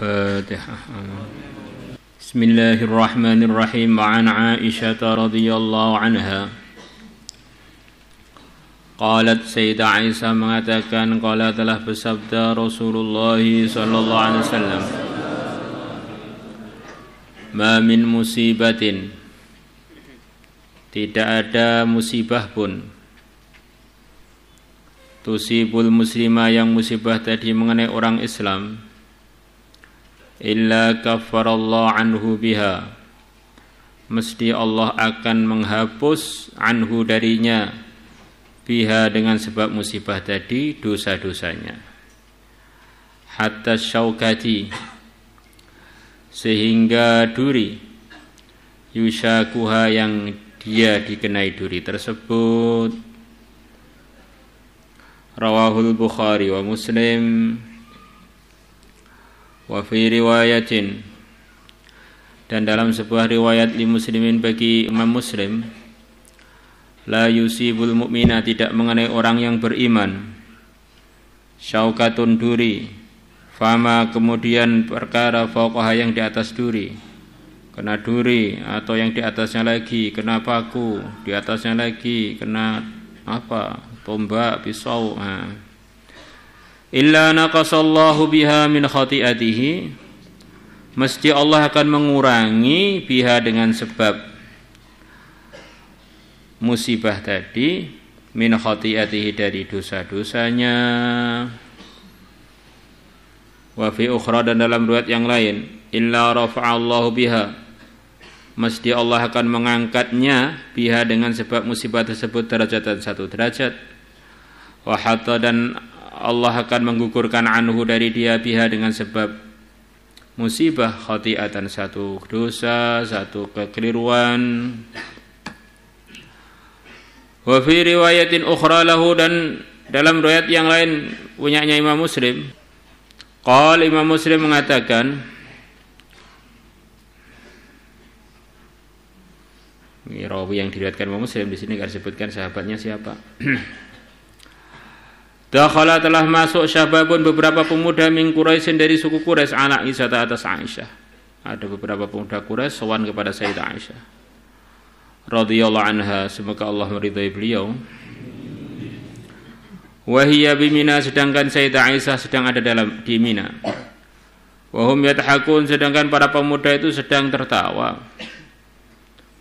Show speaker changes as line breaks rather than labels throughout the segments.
الفاتحة. بسم الله الرحمن الرحيم. وعن عائشة رضي الله عنها qalat Sayyidah Aisyah mengatakan qala telah bersabda Rasulullah sallallahu alaihi wasallam, ma min musibatin, tidak ada musibah pun, tusibul muslimah, yang musibah tadi mengenai orang Islam, illa kaffarallahu anhu biha, mesti Allah akan menghapus anhu darinya, biha dengan sebab musibah tadi, dosa-dosanya. Hatta syaukati, sehingga duri, yushakuha, yang dia dikenai duri tersebut. Rawahul Bukhari wa Muslim. Wa fi riwayatin, dan dalam sebuah riwayat li Muslimin bagi Imam Muslim, la yusibul mu'mina, tidak mengenai orang yang beriman, syaukatun, duri, fama, kemudian perkara, fauqaha, yang di atas duri, kena duri, atau yang di atasnya lagi kena paku, di atasnya lagi kena apa, tombak, pisau, illa naqasallahu biha min khati'atihi, mesti Allah akan mengurangi biha dengan sebab musibah tadi, min khati'atihi, dari dosa-dosanya. Wa fi ukhra, dan dalam riwayat yang lain, illa rafa'allahu biha, mesti Allah akan mengangkatnya biha dengan sebab musibah tersebut derajatan, satu derajat. Wa hatta, dan Allah akan menggugurkan anhu dari dia biha dengan sebab musibah khati'atan, satu dosa, satu kekeliruan. Wa fi riwayatin ukhra lahu, dan dalam riwayat yang lain punyanya Imam Muslim, qala, Imam Muslim mengatakan, ini rawi yang diriwayatkan Imam Muslim, di sini enggak disebutkan sahabatnya siapa. Dakhala, telah masuk syababun, beberapa pemuda min Quraisyin, dari suku Quraisy, ala Aisyah, atas Aisyah. Ada beberapa pemuda Quraisy sowan kepada Sayyidah Aisyah radhiyallahu anha, semoga Allah meridai beliau. Wahiyya bimina, sedangkan Sayyidah Aisyah sedang ada di Mina. Wahum yadhakun, sedangkan para pemuda itu sedang tertawa.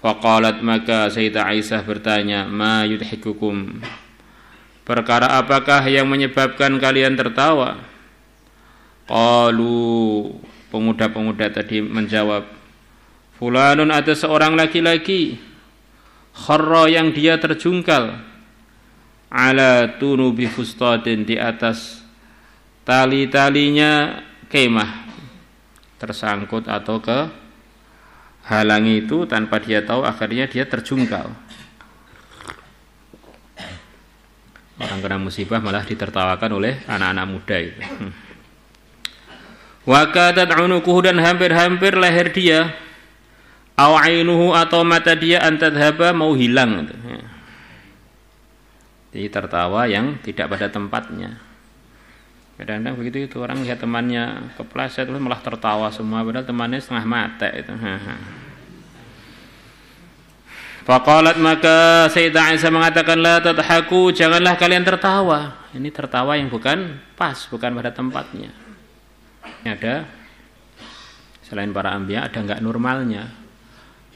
Faqalat, maka Sayyidah Aisyah bertanya, ma yudhikukum, perkara apakah yang menyebabkan kalian tertawa? Qalu, pemuda-pemuda tadi menjawab, fulanun, ada seorang laki-laki, kharra, yang dia terjungkal, ala tunubi fustadin, di atas tali-talinya kemah, tersangkut atau ke halangi itu tanpa dia tahu, akhirnya dia terjungkal. Orang kena musibah malah ditertawakan oleh anak-anak muda itu. Wa kadat unukuhu, dan hampir-hampir leher dia, aw ainuhu, atau mata dia, antadhaba, mau hilang. Jadi tertawa yang tidak pada tempatnya. Kadang-kadang begitu itu, orang lihat temannya kepleset malah tertawa semua, padahal temannya setengah mata itu. Faqalat, maka Sayyidah Aisyah mengatakan, la tadhaku, janganlah kalian tertawa. Ini tertawa yang bukan pas, bukan pada tempatnya. Ini ada, selain para anbiya, ada enggak normalnya.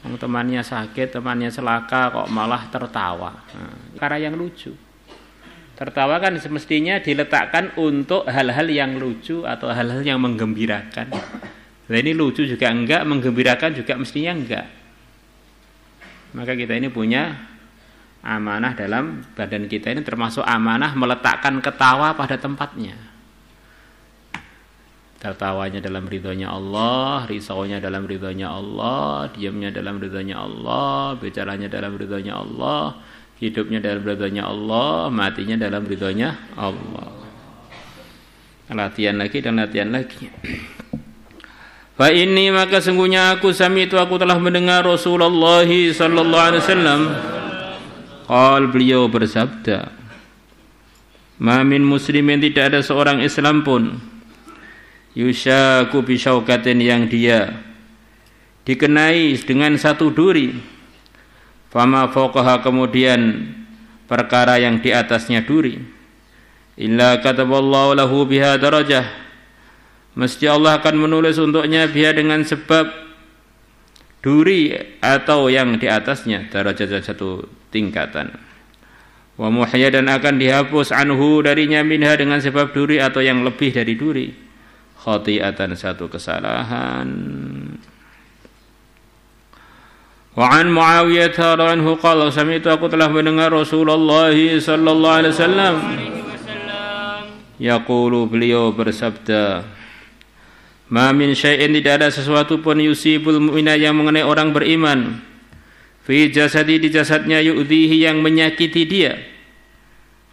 Temannya sakit, temannya celaka, kok malah tertawa. Perkara yang lucu. Tertawa kan semestinya diletakkan untuk hal-hal yang lucu atau hal-hal yang menggembirakan. Nah, ini lucu juga enggak, menggembirakan juga mestinya enggak. Maka kita ini punya amanah dalam badan kita ini, termasuk amanah meletakkan ketawa pada tempatnya. Tertawanya dalam ridhonya Allah, risaunya dalam ridhonya Allah, diamnya dalam ridhonya Allah, bicaranya dalam ridhonya Allah, hidupnya dalam ridhonya Allah, matinya dalam ridhonya Allah. Latihan lagi dan latihan lagi. Fa inni, maka sungguhnya aku sami'tu, aku telah mendengar Rasulullah sallallahu alaihi wasallam, beliau bersabda, ma min muslimin, tidak ada seorang Islam pun, yusyaku bisyaukatin, yang dia dikenai dengan satu duri, fama fawqaha, kemudian perkara yang di atasnya duri, illa kataballahu lahu biha darajah, mesti Allah akan menulis untuknya biha dengan sebab duri atau yang di atasnya, darajah satu tingkatan. Wa muhya, dan akan dihapus anhu darinya minha dengan sebab duri atau yang lebih dari duri, khati'atan satu kesalahan. Wa an Muawiyah radhiyallahu anhu qala, sami'tu, aku telah mendengar Rasulullah sallallahu alaihi wasallam yaqulu, beliau bersabda, ma min syai'in, tidak ada sesuatu pun yusibul mu'mina, yang mengenai orang beriman, fi jasadi, di jasadnya, yu'dhihi, yang menyakiti dia,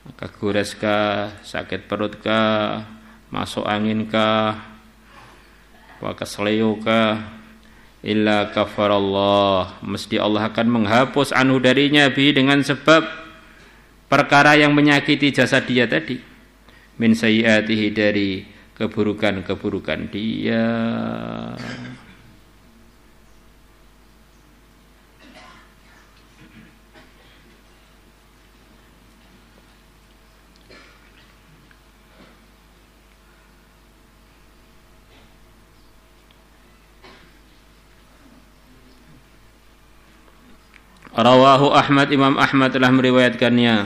maka gureskah, sakit perutkah, masuk anginkah, kesleyokah, illa kafarallah, mesti Allah akan menghapus anhu darinya bi, dengan sebab perkara yang menyakiti jasad dia tadi, min sayyiatihi, dari keburukan-keburukan dia. Rawahu Ahmad, Imam Ahmad telah meriwayatkannya,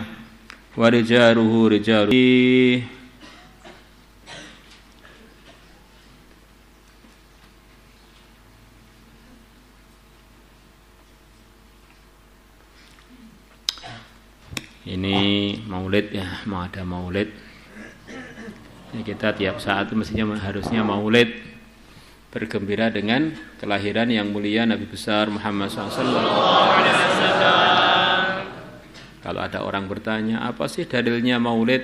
wa rijaluhu rijalu. Ini maulid ya, mau ada maulid. Ya, kita tiap saat mestinya harusnya maulid, bergembira dengan kelahiran yang mulia Nabi besar Muhammad SAW. Kalau ada orang bertanya, apa sih dalilnya maulid?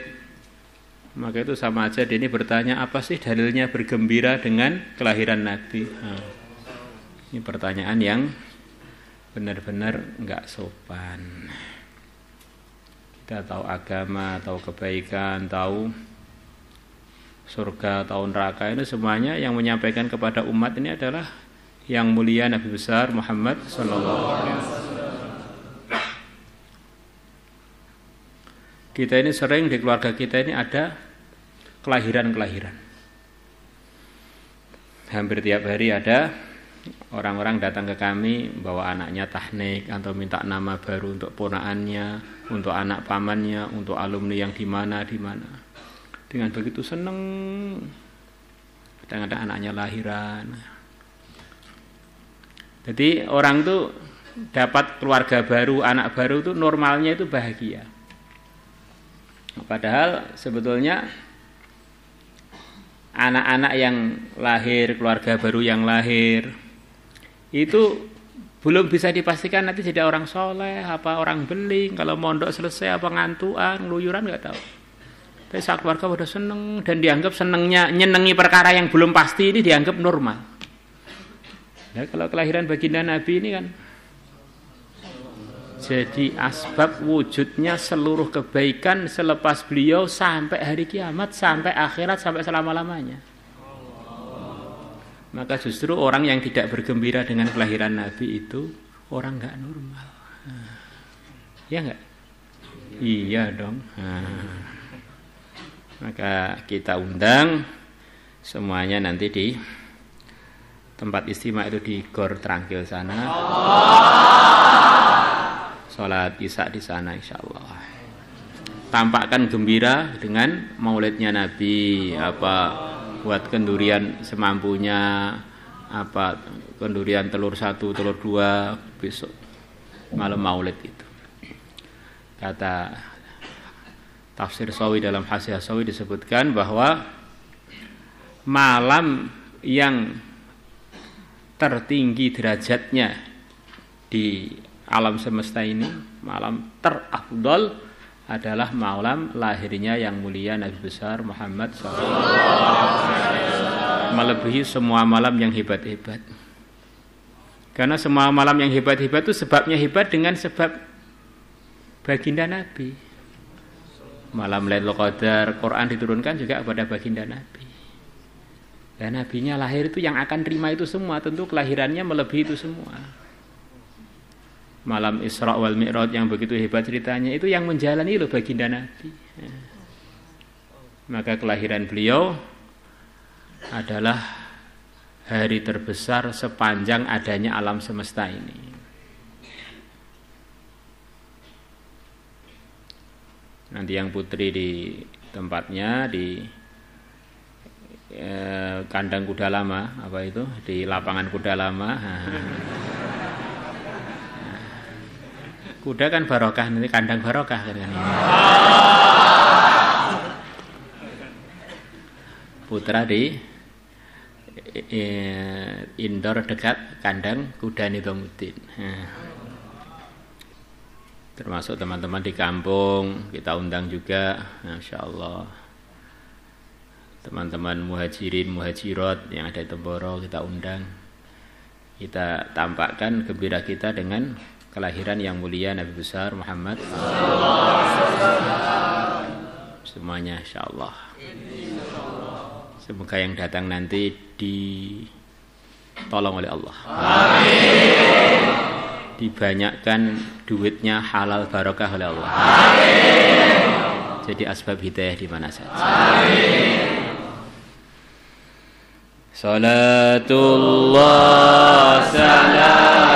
Maka itu sama aja dia ini bertanya, apa sih dalilnya bergembira dengan kelahiran Nabi? Nah, ini pertanyaan yang benar-benar enggak sopan. Kita tahu agama, tahu kebaikan, tahu surga, tahu neraka, ini semuanya yang menyampaikan kepada umat ini adalah yang mulia Nabi besar Muhammad sallallahu alaihi wasallam. Kita ini sering di keluarga kita ini ada kelahiran-kelahiran. Hampir tiap hari ada orang-orang datang ke kami bawa anaknya tahnik atau minta nama baru untuk ponakannya, untuk anak pamannya, untuk alumni yang di mana. Dengan begitu seneng, kadang-kadang anaknya lahiran. Jadi orang tuh dapat keluarga baru, anak baru itu normalnya itu bahagia. Padahal sebetulnya anak-anak yang lahir, keluarga baru yang lahir itu belum bisa dipastikan nanti jadi orang soleh, apa orang beling, kalau mondok selesai apa ngantuan, ngeluyuran nggak tahu. Tapi saat keluarga udah seneng dan dianggap senengnya nyenengi perkara yang belum pasti ini dianggap normal. Nah, kalau kelahiran baginda Nabi ini kan jadi asbab wujudnya seluruh kebaikan selepas beliau sampai hari kiamat, sampai akhirat, sampai selama-lamanya. Maka justru orang yang tidak bergembira dengan kelahiran Nabi itu orang nggak normal. Ya nggak? Iya dong. Maka kita undang semuanya nanti di tempat istimewa itu di Gor Trangkil sana. Sholat isya di sana insyaallah. Tampakkan gembira dengan maulidnya Nabi, apa buat kendurian semampunya, apa kendurian telur 1, telur 2 besok malam maulid itu. Kata tafsir Sawi dalam Hasyiah Sawi disebutkan bahwa malam yang tertinggi derajatnya di alam semesta ini, malam terafdal adalah malam lahirnya yang mulia Nabi besar Muhammad SAW, melebihi semua malam yang hebat-hebat. Karena semua malam yang hebat-hebat itu sebabnya hebat dengan sebab baginda Nabi. Malam Lailatul Qadar, Quran diturunkan juga kepada baginda Nabi. Dan nabinya lahir itu yang akan terima itu semua, tentu kelahirannya melebihi itu semua. Malam Isra wal Mi'raj yang begitu hebat ceritanya itu yang menjalani loh baginda Nabi. Maka kelahiran beliau adalah hari terbesar sepanjang adanya alam semesta ini. Nanti yang putri di tempatnya di kandang kuda lama, apa itu, di lapangan kuda lama. Kuda kan barokah, nanti kandang barokah kan ini. Putra di indoor dekat kandang kuda Nizamuddin. Termasuk teman-teman di kampung kita undang juga, Masya Allah. Teman-teman muhajirin, muhajirat yang ada di Temboro kita undang. Kita tampakkan gembira kita dengan kelahiran yang mulia Nabi besar Muhammad. Semuanya Insya Allah. Semoga yang datang nanti ditolong oleh Allah. Amin. Dibanyakkan duitnya halal barokah oleh Allah. Amin. Jadi asbab hidayah di mana saja. Amin. Salatullah salam